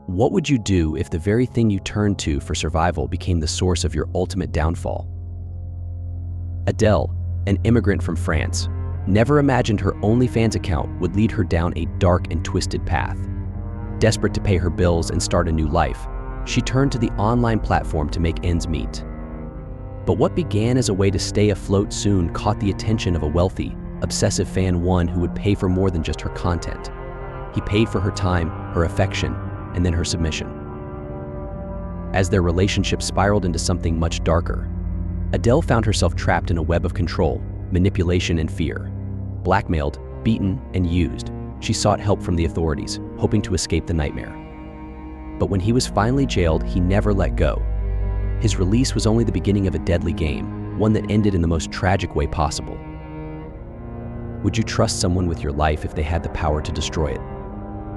What would you do if the very thing you turned to for survival became the source of your ultimate downfall? Adele, an immigrant from France, never imagined her OnlyFans account would lead her down a dark and twisted path. Desperate to pay her bills and start a new life, she turned to the online platform to make ends meet. But what began as a way to stay afloat soon caught the attention of a wealthy, obsessive fan, one who would pay for more than just her content. He paid for her time, her affection, and then her submission. As their relationship spiraled into something much darker, Adele found herself trapped in a web of control, manipulation, and fear. Blackmailed, beaten, and used, she sought help from the authorities, hoping to escape the nightmare. But when he was finally jailed, he never let go. His release was only the beginning of a deadly game, one that ended in the most tragic way possible. Would you trust someone with your life if they had the power to destroy it?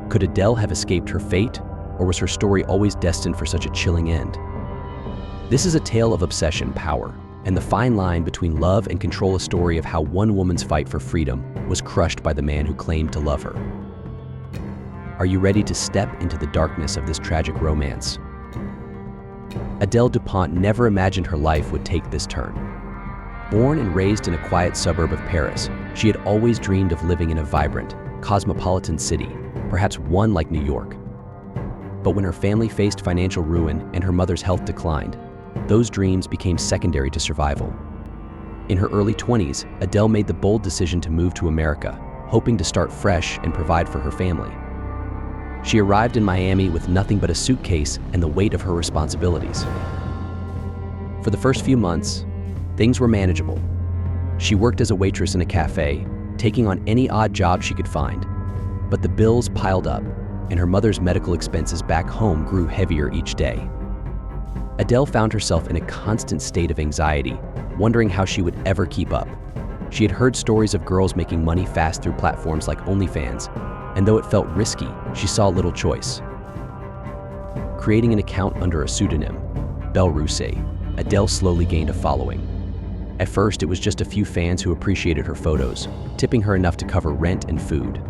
Could Adele have escaped her fate, or was her story always destined for such a chilling end? This is a tale of obsession, power, and the fine line between love and control, a story of how one woman's fight for freedom was crushed by the man who claimed to love her. Are you ready to step into the darkness of this tragic romance? Adele Dupont never imagined her life would take this turn. Born and raised in a quiet suburb of Paris, she had always dreamed of living in a vibrant, cosmopolitan city, perhaps one like New York. But when her family faced financial ruin and her mother's health declined, those dreams became secondary to survival. In her early 20s, Adele made the bold decision to move to America, hoping to start fresh and provide for her family. She arrived in Miami with nothing but a suitcase and the weight of her responsibilities. For the first few months, things were manageable. She worked as a waitress in a cafe, taking on any odd job she could find. But the bills piled up, and her mother's medical expenses back home grew heavier each day. Adele found herself in a constant state of anxiety, wondering how she would ever keep up. She had heard stories of girls making money fast through platforms like OnlyFans, and though it felt risky, she saw little choice. Creating an account under a pseudonym, Belle Rousset, Adele slowly gained a following. At first, it was just a few fans who appreciated her photos, tipping her enough to cover rent and food.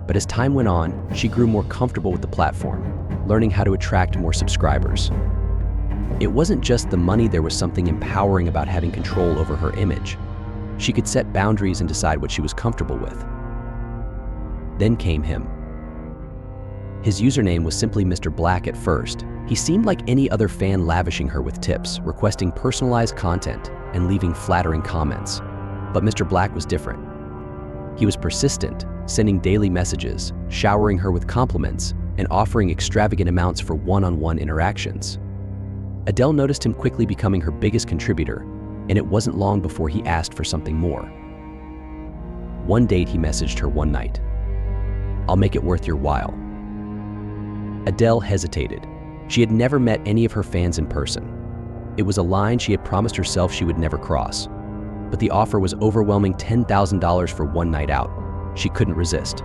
But as time went on, she grew more comfortable with the platform, learning how to attract more subscribers. It wasn't just the money, there was something empowering about having control over her image. She could set boundaries and decide what she was comfortable with. Then came him. His username was simply Mr. Black at first. He seemed like any other fan, lavishing her with tips, requesting personalized content, and leaving flattering comments. But Mr. Black was different. He was persistent, sending daily messages, showering her with compliments, and offering extravagant amounts for one-on-one interactions. Adele noticed him quickly becoming her biggest contributor, and it wasn't long before he asked for something more. One date, he messaged her one night, "I'll make it worth your while." Adele hesitated. She had never met any of her fans in person. It was a line she had promised herself she would never cross. But the offer was overwhelming, $10,000 for one night out. She couldn't resist.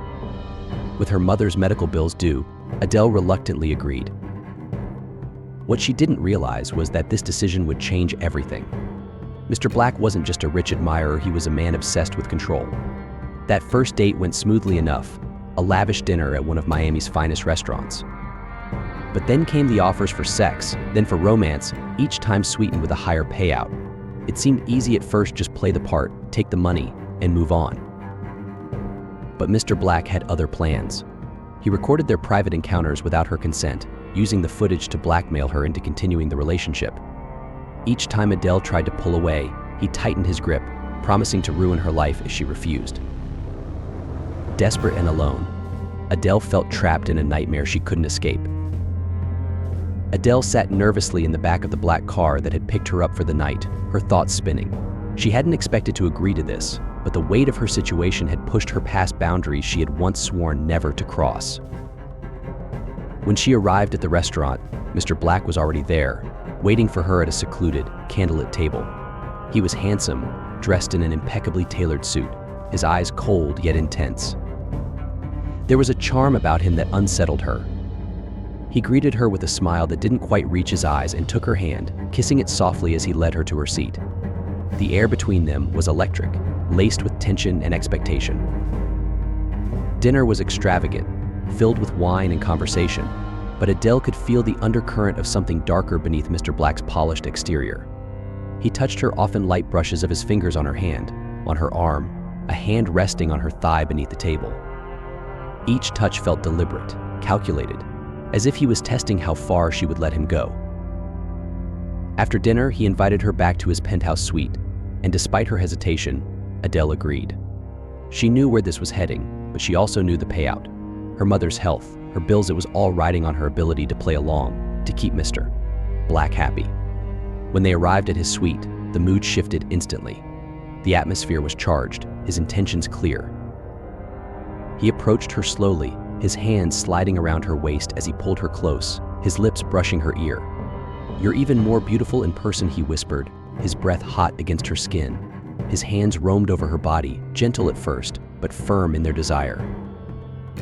With her mother's medical bills due, Adele reluctantly agreed. What she didn't realize was that this decision would change everything. Mr. Black wasn't just a rich admirer, he was a man obsessed with control. That first date went smoothly enough, a lavish dinner at one of Miami's finest restaurants. But then came the offers for sex, then for romance, each time sweetened with a higher payout. It seemed easy at first, just play the part, take the money, and move on. But Mr. Black had other plans. He recorded their private encounters without her consent, using the footage to blackmail her into continuing the relationship. Each time Adele tried to pull away, he tightened his grip, promising to ruin her life if she refused. Desperate and alone, Adele felt trapped in a nightmare she couldn't escape. Adele sat nervously in the back of the black car that had picked her up for the night, her thoughts spinning. She hadn't expected to agree to this, but the weight of her situation had pushed her past boundaries she had once sworn never to cross. When she arrived at the restaurant, Mr. Black was already there, waiting for her at a secluded, candlelit table. He was handsome, dressed in an impeccably tailored suit, his eyes cold yet intense. There was a charm about him that unsettled her. He greeted her with a smile that didn't quite reach his eyes and took her hand, kissing it softly as he led her to her seat. The air between them was electric, laced with tension and expectation. Dinner was extravagant, filled with wine and conversation, But Adele could feel the undercurrent of something darker beneath Mr. Black's polished exterior. He touched her often light brushes of his fingers on her hand, on her arm, a hand resting on her thigh beneath the table. Each touch felt deliberate, calculated, as if he was testing how far she would let him go. After dinner, he invited her back to his penthouse suite, and despite her hesitation, Adele agreed. She knew where this was heading, but she also knew the payout. Her mother's health, her bills, it was all riding on her ability to play along, to keep Mr. Black happy. When they arrived at his suite, the mood shifted instantly. The atmosphere was charged, his intentions clear. He approached her slowly, his hands sliding around her waist as he pulled her close, his lips brushing her ear. "You're even more beautiful in person," he whispered, his breath hot against her skin. His hands roamed over her body, gentle at first, but firm in their desire.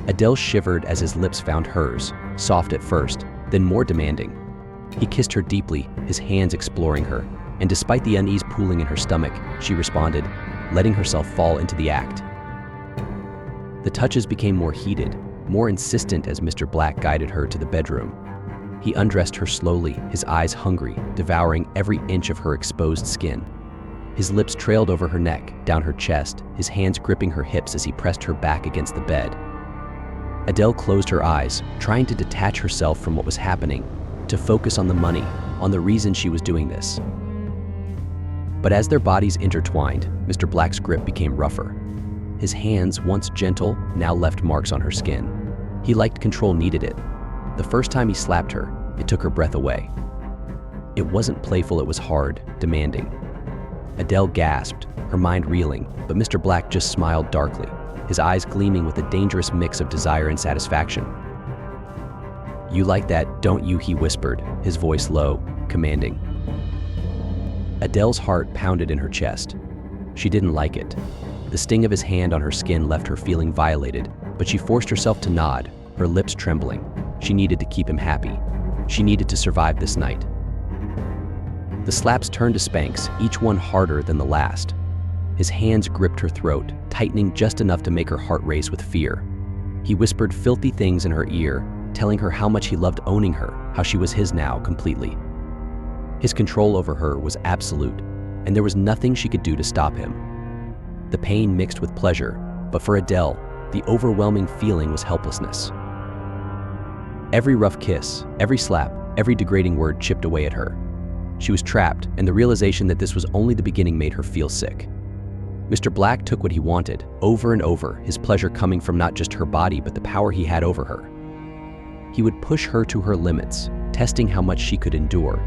Adele shivered as his lips found hers, soft at first, then more demanding. He kissed her deeply, his hands exploring her, and despite the unease pooling in her stomach, she responded, letting herself fall into the act. The touches became more heated, more insistent as Mr. Black guided her to the bedroom. He undressed her slowly, his eyes hungry, devouring every inch of her exposed skin. His lips trailed over her neck, down her chest, his hands gripping her hips as he pressed her back against the bed. Adele closed her eyes, trying to detach herself from what was happening, to focus on the money, on the reason she was doing this. But as their bodies intertwined, Mr. Black's grip became rougher. His hands, once gentle, now left marks on her skin. He liked control, needed it. The first time he slapped her, it took her breath away. It wasn't playful, it was hard, demanding. Adele gasped, her mind reeling, but Mr. Black just smiled darkly, his eyes gleaming with a dangerous mix of desire and satisfaction. "You like that, don't you?" he whispered, his voice low, commanding. Adele's heart pounded in her chest. She didn't like it. The sting of his hand on her skin left her feeling violated, but she forced herself to nod, her lips trembling. She needed to keep him happy. She needed to survive this night. The slaps turned to spanks, each one harder than the last. His hands gripped her throat, tightening just enough to make her heart race with fear. He whispered filthy things in her ear, telling her how much he loved owning her, how she was his now completely. His control over her was absolute, and there was nothing she could do to stop him. The pain mixed with pleasure, but for Adele, the overwhelming feeling was helplessness. Every rough kiss, every slap, every degrading word chipped away at her. She was trapped, and the realization that this was only the beginning made her feel sick. Mr. Black took what he wanted, over and over, his pleasure coming from not just her body but the power he had over her. He would push her to her limits, testing how much she could endure,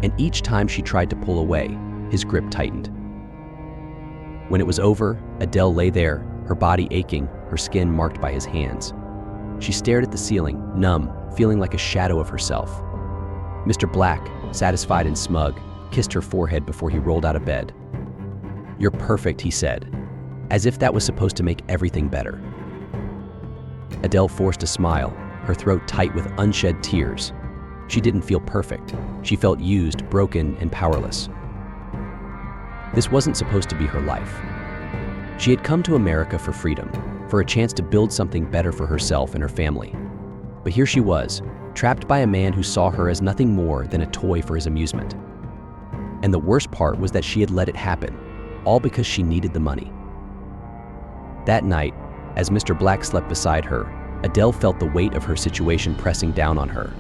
and each time she tried to pull away, his grip tightened. When it was over, Adele lay there, her body aching, her skin marked by his hands. She stared at the ceiling, numb, feeling like a shadow of herself. Mr. Black, satisfied and smug, kissed her forehead before he rolled out of bed. "You're perfect," he said, as if that was supposed to make everything better. Adele forced a smile, her throat tight with unshed tears. She didn't feel perfect. She felt used, broken, and powerless. This wasn't supposed to be her life. She had come to America for freedom, for a chance to build something better for herself and her family. But here she was, trapped by a man who saw her as nothing more than a toy for his amusement. And the worst part was that she had let it happen, all because she needed the money. That night, as Mr. Black slept beside her, Adele felt the weight of her situation pressing down on her.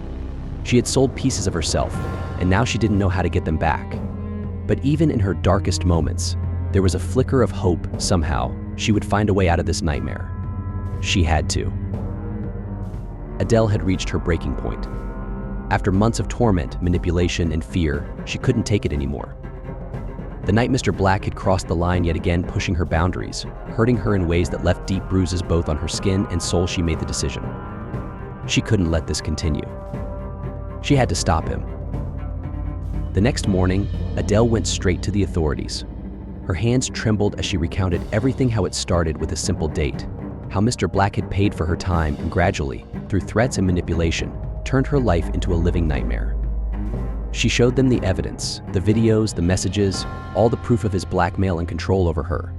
She had sold pieces of herself, and now she didn't know how to get them back. But even in her darkest moments, there was a flicker of hope. Somehow, she would find a way out of this nightmare. She had to. Adele had reached her breaking point. After months of torment, manipulation, and fear, she couldn't take it anymore. The night Mr. Black had crossed the line yet again, pushing her boundaries, hurting her in ways that left deep bruises both on her skin and soul, she made the decision. She couldn't let this continue. She had to stop him. The next morning, Adele went straight to the authorities. Her hands trembled as she recounted everything, how it started with a simple date, how Mr. Black had paid for her time and gradually, through threats and manipulation, turned her life into a living nightmare. She showed them the evidence, the videos, the messages, all the proof of his blackmail and control over her.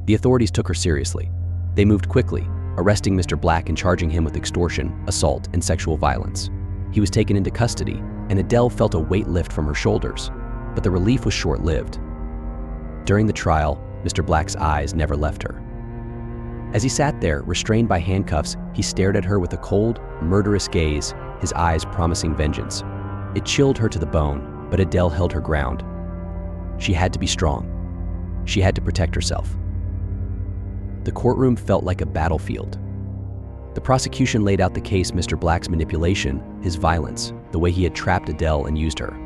The authorities took her seriously. They moved quickly, arresting Mr. Black and charging him with extortion, assault, and sexual violence. He was taken into custody, and Adele felt a weight lift from her shoulders, but the relief was short-lived. During the trial, Mr. Black's eyes never left her. As he sat there, restrained by handcuffs, he stared at her with a cold, murderous gaze, his eyes promising vengeance. It chilled her to the bone, but Adele held her ground. She had to be strong. She had to protect herself. The courtroom felt like a battlefield. The prosecution laid out the case: Mr. Black's manipulation, his violence, the way he had trapped Adele and used her.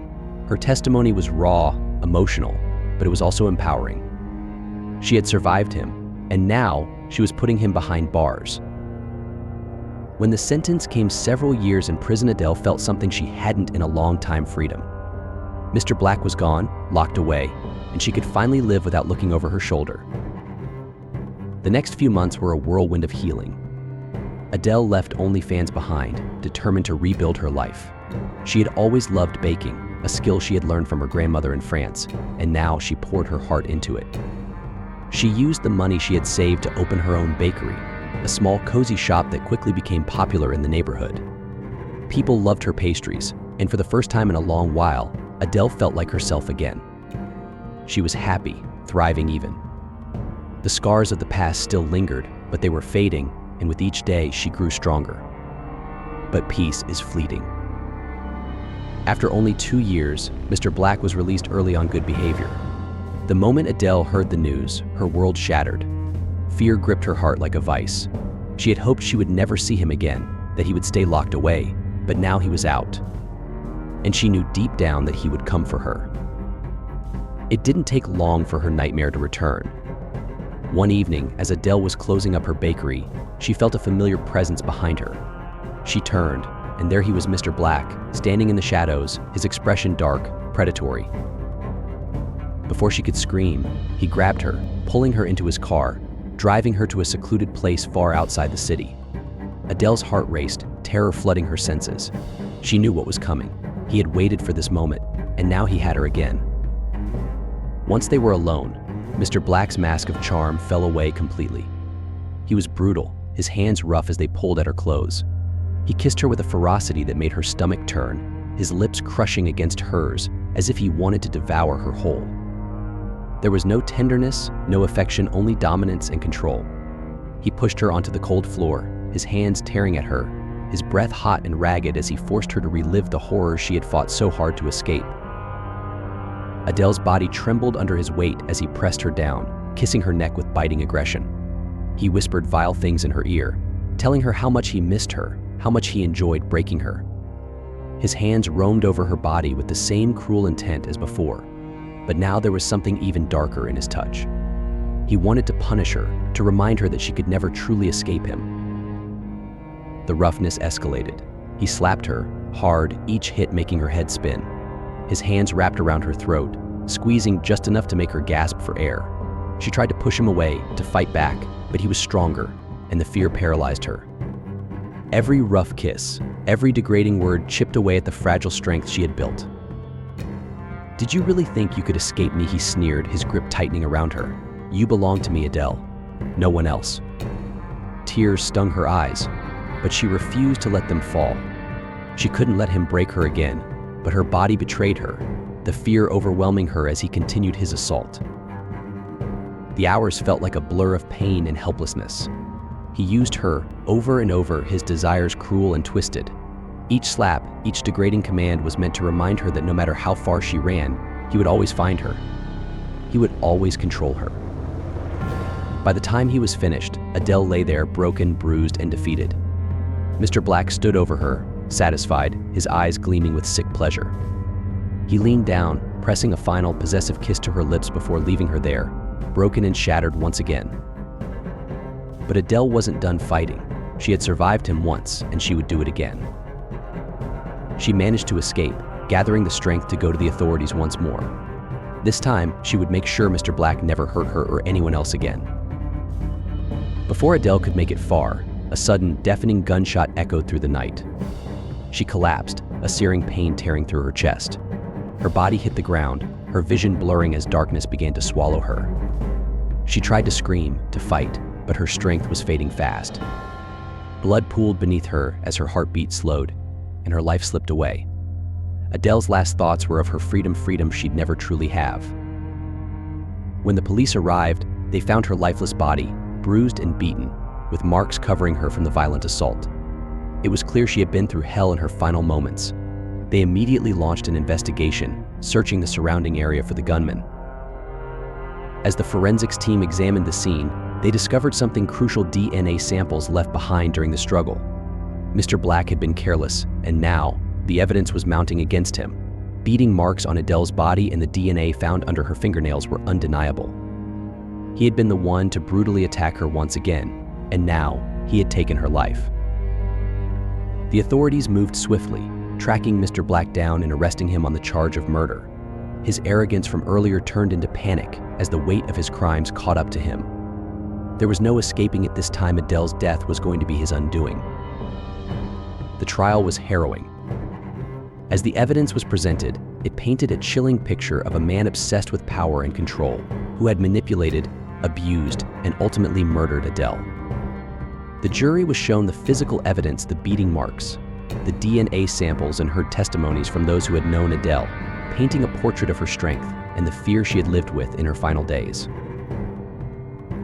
Her testimony was raw, emotional, but it was also empowering. She had survived him, and now she was putting him behind bars. When the sentence came, several years in prison, Adele felt something she hadn't in a long time: freedom. Mr. Black was gone, locked away, and she could finally live without looking over her shoulder. The next few months were a whirlwind of healing. Adele left OnlyFans behind, determined to rebuild her life. She had always loved baking, a skill she had learned from her grandmother in France, and now she poured her heart into it. She used the money she had saved to open her own bakery, a small cozy shop that quickly became popular in the neighborhood. People loved her pastries, and for the first time in a long while, Adele felt like herself again. She was happy, thriving even. The scars of the past still lingered, but they were fading, and with each day she grew stronger. But peace is fleeting. After only 2 years, Mr. Black was released early on good behavior. The moment Adele heard the news, her world shattered. Fear gripped her heart like a vice. She had hoped she would never see him again, that he would stay locked away, but now he was out. And she knew deep down that he would come for her. It didn't take long for her nightmare to return. One evening, as Adele was closing up her bakery, she felt a familiar presence behind her. She turned, and there he was, Mr. Black, standing in the shadows, his expression dark, predatory. Before she could scream, he grabbed her, pulling her into his car, driving her to a secluded place far outside the city. Adele's heart raced, terror flooding her senses. She knew what was coming. He had waited for this moment, and now he had her again. Once they were alone, Mr. Black's mask of charm fell away completely. He was brutal, his hands rough as they pulled at her clothes. He kissed her with a ferocity that made her stomach turn, his lips crushing against hers, as if he wanted to devour her whole. There was no tenderness, no affection, only dominance and control. He pushed her onto the cold floor, his hands tearing at her, his breath hot and ragged as he forced her to relive the horror she had fought so hard to escape. Adele's body trembled under his weight as he pressed her down, kissing her neck with biting aggression. He whispered vile things in her ear, telling her how much he missed her, how much he enjoyed breaking her. His hands roamed over her body with the same cruel intent as before, but now there was something even darker in his touch. He wanted to punish her, to remind her that she could never truly escape him. The roughness escalated. He slapped her, hard, each hit making her head spin. His hands wrapped around her throat, squeezing just enough to make her gasp for air. She tried to push him away, to fight back, but he was stronger, and the fear paralyzed her. Every rough kiss, every degrading word chipped away at the fragile strength she had built. "Did you really think you could escape me?" he sneered, his grip tightening around her. "You belong to me, Adele. No one else." Tears stung her eyes, but she refused to let them fall. She couldn't let him break her again, but her body betrayed her, the fear overwhelming her as he continued his assault. The hours felt like a blur of pain and helplessness. He used her over and over, his desires cruel and twisted. Each slap, each degrading command was meant to remind her that no matter how far she ran, he would always find her. He would always control her. By the time he was finished, Adele lay there broken, bruised, and defeated. Mr. Black stood over her, satisfied, his eyes gleaming with sick pleasure. He leaned down, pressing a final possessive kiss to her lips before leaving her there, broken and shattered once again. But Adele wasn't done fighting. She had survived him once, and she would do it again. She managed to escape, gathering the strength to go to the authorities once more. This time, she would make sure Mr. Black never hurt her or anyone else again. Before Adele could make it far, a sudden, deafening gunshot echoed through the night. She collapsed, a searing pain tearing through her chest. Her body hit the ground, her vision blurring as darkness began to swallow her. She tried to scream, to fight, but but her strength was fading fast. Blood pooled beneath her as her heartbeat slowed, and her life slipped away. Adele's last thoughts were of her freedom she'd never truly have. When the police arrived, they found her lifeless body, bruised and beaten, with marks covering her from the violent assault. It was clear she had been through hell in her final moments. They immediately launched an investigation, searching the surrounding area for the gunman. As the forensics team examined the scene, they discovered something crucial: DNA samples left behind during the struggle. Mr. Black had been careless, and now, the evidence was mounting against him. Beating marks on Adele's body and the DNA found under her fingernails were undeniable. He had been the one to brutally attack her once again, and now he had taken her life. The authorities moved swiftly, tracking Mr. Black down and arresting him on the charge of murder. His arrogance from earlier turned into panic as the weight of his crimes caught up to him. There was no escaping it this time. Adele's death was going to be his undoing. The trial was harrowing. As the evidence was presented, it painted a chilling picture of a man obsessed with power and control, who had manipulated, abused, and ultimately murdered Adele. The jury was shown the physical evidence: the beating marks, the DNA samples, and heard testimonies from those who had known Adele, painting a portrait of her strength and the fear she had lived with in her final days.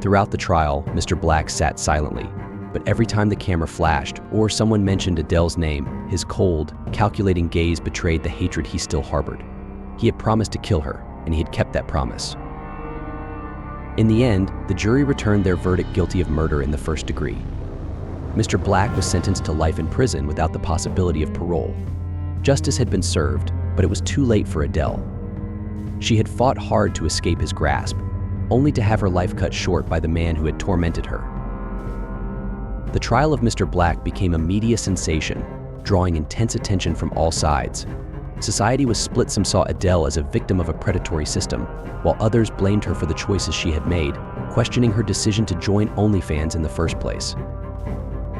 Throughout the trial, Mr. Black sat silently, but every time the camera flashed or someone mentioned Adele's name, his cold, calculating gaze betrayed the hatred he still harbored. He had promised to kill her, and he had kept that promise. In the end, the jury returned their verdict: guilty of murder in the first degree. Mr. Black was sentenced to life in prison without the possibility of parole. Justice had been served, but it was too late for Adele. She had fought hard to escape his grasp, only to have her life cut short by the man who had tormented her. The trial of Mr. Black became a media sensation, drawing intense attention from all sides. Society was split. Some saw Adele as a victim of a predatory system, while others blamed her for the choices she had made, questioning her decision to join OnlyFans in the first place.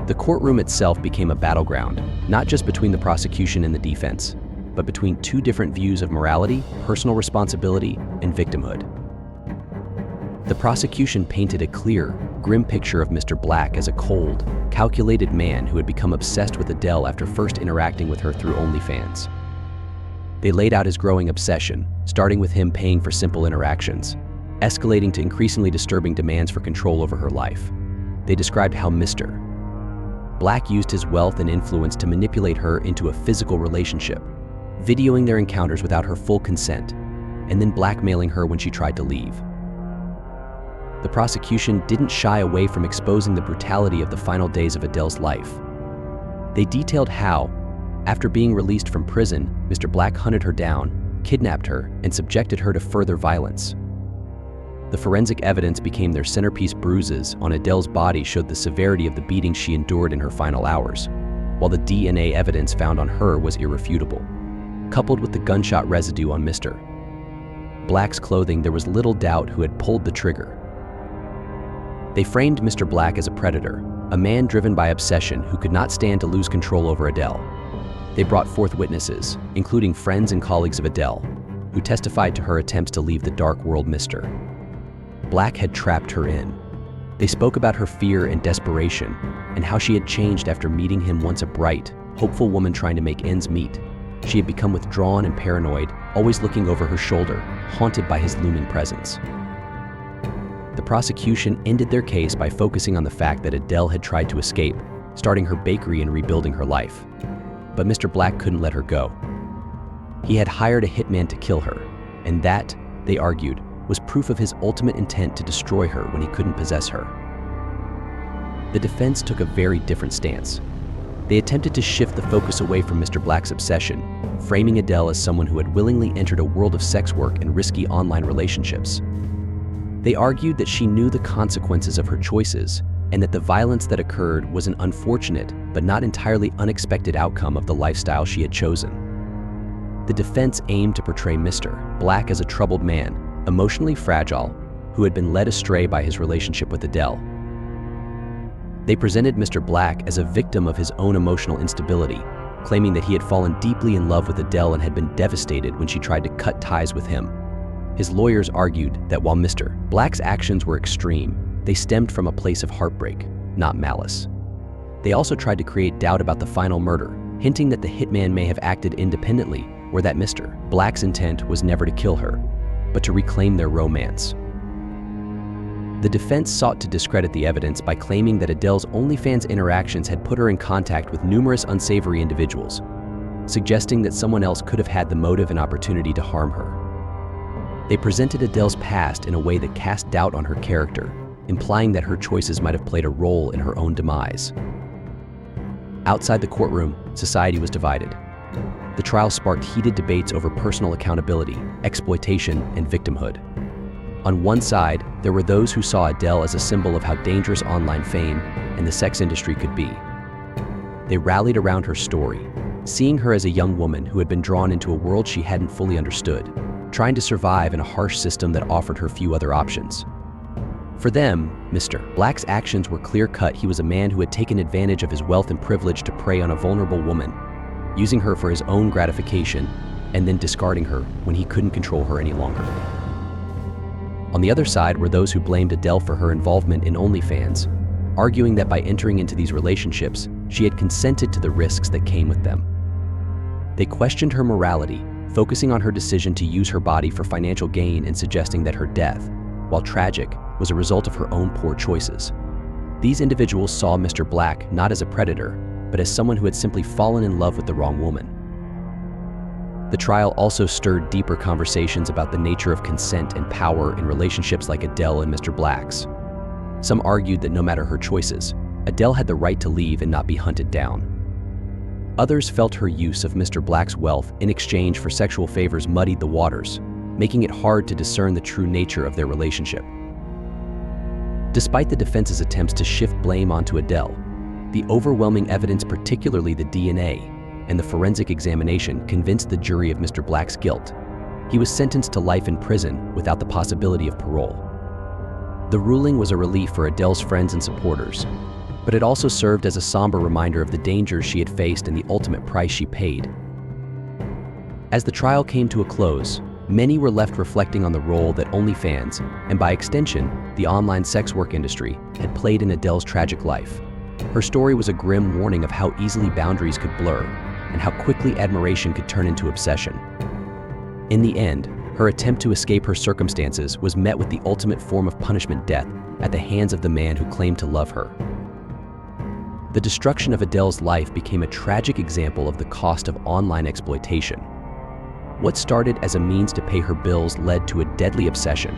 The courtroom itself became a battleground, not just between the prosecution and the defense, but between two different views of morality, personal responsibility, and victimhood. The prosecution painted a clear, grim picture of Mr. Black as a cold, calculated man who had become obsessed with Adele after first interacting with her through OnlyFans. They laid out his growing obsession, starting with him paying for simple interactions, escalating to increasingly disturbing demands for control over her life. They described how Mr. Black used his wealth and influence to manipulate her into a physical relationship, videoing their encounters without her full consent, and then blackmailing her when she tried to leave. The prosecution didn't shy away from exposing the brutality of the final days of Adele's life. They detailed how, after being released from prison, Mr. Black hunted her down, kidnapped her, and subjected her to further violence. The forensic evidence became their centerpiece. Bruises on Adele's body showed the severity of the beating she endured in her final hours, while the DNA evidence found on her was irrefutable. Coupled with the gunshot residue on Mr. Black's clothing, there was little doubt who had pulled the trigger. They framed Mr. Black as a predator, a man driven by obsession who could not stand to lose control over Adele. They brought forth witnesses, including friends and colleagues of Adele, who testified to her attempts to leave the dark world Mr. Black had trapped her in. They spoke about her fear and desperation, and how she had changed after meeting him. Once a bright, hopeful woman trying to make ends meet, she had become withdrawn and paranoid, always looking over her shoulder, haunted by his looming presence. The prosecution ended their case by focusing on the fact that Adele had tried to escape, starting her bakery and rebuilding her life. But Mr. Black couldn't let her go. He had hired a hitman to kill her, and that, they argued, was proof of his ultimate intent to destroy her when he couldn't possess her. The defense took a very different stance. They attempted to shift the focus away from Mr. Black's obsession, framing Adele as someone who had willingly entered a world of sex work and risky online relationships. They argued that she knew the consequences of her choices, and that the violence that occurred was an unfortunate but not entirely unexpected outcome of the lifestyle she had chosen. The defense aimed to portray Mr. Black as a troubled man, emotionally fragile, who had been led astray by his relationship with Adele. They presented Mr. Black as a victim of his own emotional instability, claiming that he had fallen deeply in love with Adele and had been devastated when she tried to cut ties with him. His lawyers argued that while Mr. Black's actions were extreme, they stemmed from a place of heartbreak, not malice. They also tried to create doubt about the final murder, hinting that the hitman may have acted independently or that Mr. Black's intent was never to kill her, but to reclaim their romance. The defense sought to discredit the evidence by claiming that Adele's OnlyFans interactions had put her in contact with numerous unsavory individuals, suggesting that someone else could have had the motive and opportunity to harm her. They presented Adele's past in a way that cast doubt on her character, implying that her choices might have played a role in her own demise. Outside the courtroom, society was divided. The trial sparked heated debates over personal accountability, exploitation, and victimhood. On one side, there were those who saw Adele as a symbol of how dangerous online fame and the sex industry could be. They rallied around her story, seeing her as a young woman who had been drawn into a world she hadn't fully understood, trying to survive in a harsh system that offered her few other options. For them, Mr. Black's actions were clear-cut. He was a man who had taken advantage of his wealth and privilege to prey on a vulnerable woman, using her for his own gratification and then discarding her when he couldn't control her any longer. On the other side were those who blamed Adele for her involvement in OnlyFans, arguing that by entering into these relationships, she had consented to the risks that came with them. They questioned her morality, focusing on her decision to use her body for financial gain and suggesting that her death, while tragic, was a result of her own poor choices. These individuals saw Mr. Black not as a predator, but as someone who had simply fallen in love with the wrong woman. The trial also stirred deeper conversations about the nature of consent and power in relationships like Adele and Mr. Black's. Some argued that no matter her choices, Adele had the right to leave and not be hunted down. Others felt her use of Mr. Black's wealth in exchange for sexual favors muddied the waters, making it hard to discern the true nature of their relationship. Despite the defense's attempts to shift blame onto Adele, the overwhelming evidence, particularly the DNA and the forensic examination, convinced the jury of Mr. Black's guilt. He was sentenced to life in prison without the possibility of parole. The ruling was a relief for Adele's friends and supporters, but it also served as a somber reminder of the dangers she had faced and the ultimate price she paid. As the trial came to a close, many were left reflecting on the role that OnlyFans, and by extension, the online sex work industry, had played in Adele's tragic life. Her story was a grim warning of how easily boundaries could blur and how quickly admiration could turn into obsession. In the end, her attempt to escape her circumstances was met with the ultimate form of punishment: death at the hands of the man who claimed to love her. The destruction of Adele's life became a tragic example of the cost of online exploitation. What started as a means to pay her bills led to a deadly obsession,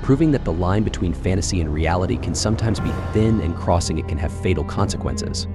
proving that the line between fantasy and reality can sometimes be thin, and crossing it can have fatal consequences.